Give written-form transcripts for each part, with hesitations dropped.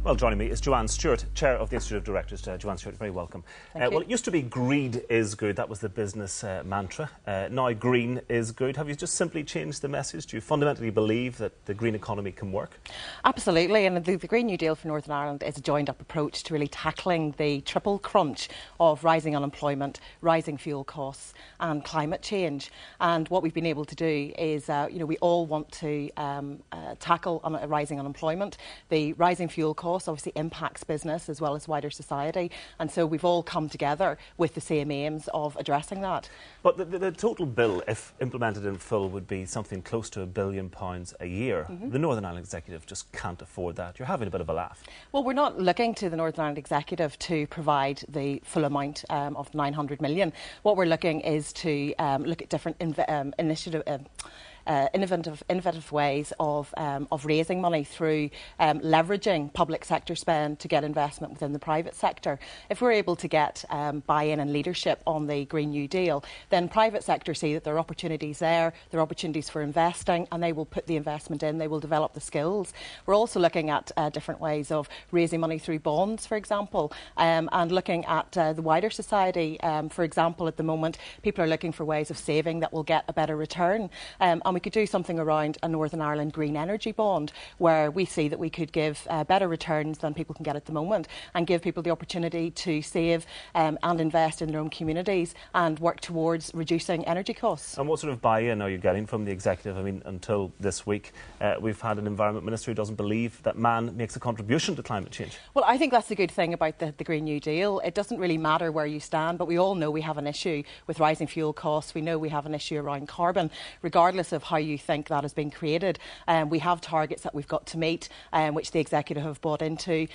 Well, joining me is Joanne Stewart, Chair of the Institute of Directors. Joanne Stewart, very welcome. Well, it used to be greed is good. That was the business mantra. Now green is good. Have you just simply changed the message? Do you fundamentally believe that the green economy can work? Absolutely, and the Green New Deal for Northern Ireland is a joined-up approach to really tackling the triple crunch of rising unemployment, rising fuel costs and climate change. And what we've been able to do is, we all want to tackle rising unemployment. The rising fuel costs obviously impacts business as well as wider society, and so we've all come together with the same aims of addressing that. But the total bill, if implemented in full, would be something close to £1 billion a year. The Northern Ireland Executive just can't afford that. You're having a bit of a laugh. Well, we're not looking to the Northern Ireland Executive to provide the full amount of 900 million. What we're looking is to look at different innovative ways of raising money through leveraging public sector spend to get investment within the private sector. If we're able to get buy-in and leadership on the Green New Deal, then private sector see that there are opportunities there are opportunities for investing, and they will put the investment in, they will develop the skills. We're also looking at different ways of raising money through bonds, for example, and looking at the wider society. For example, at the moment, people are looking for ways of saving that will get a better return. And we could do something around a Northern Ireland green energy bond, where we see that we could give better returns than people can get at the moment, and give people the opportunity to save and invest in their own communities and work towards reducing energy costs. And what sort of buy-in are you getting from the Executive? I mean, until this week, we've had an Environment Minister who doesn't believe that man makes a contribution to climate change. Well, I think that's the good thing about the Green New Deal. It doesn't really matter where you stand, but we all know we have an issue with rising fuel costs. We know we have an issue around carbon, regardless of how you think that has been created. We have targets that we've got to meet, which the Executive have bought into.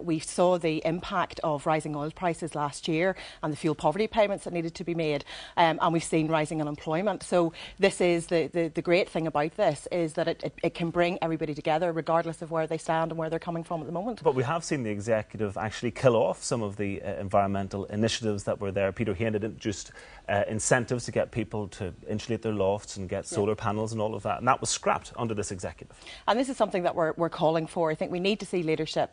We saw the impact of rising oil prices last year and the fuel poverty payments that needed to be made, and we've seen rising unemployment. So this is the great thing about this, is that it can bring everybody together regardless of where they stand and where they're coming from at the moment. But we have seen the Executive actually kill off some of the environmental initiatives that were there. Peter Hearn had introduced incentives to get people to insulate their lofts and get solar panels and all of that, and that was scrapped under this Executive. And this is something that we're calling for. I think we need to see leadership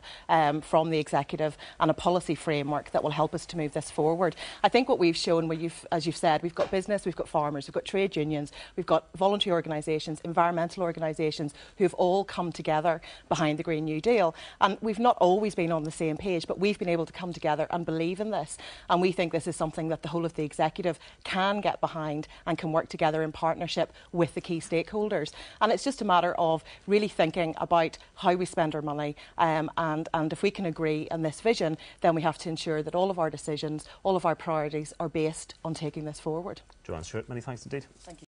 from the Executive and a policy framework that will help us to move this forward. I think what we've shown, as you've said, we've got business, we've got farmers, we've got trade unions, we've got voluntary organisations, environmental organisations who have all come together behind the Green New Deal. And we've not always been on the same page, but we've been able to come together and believe in this. And we think this is something that the whole of the Executive can get behind and can work together in partnership with the key stakeholders. And it's just a matter of really thinking about how we spend our money, and if we can agree on this vision, then we have to ensure that all of our decisions, all of our priorities are based on taking this forward. Joanne Stewart, many thanks indeed. Thank you.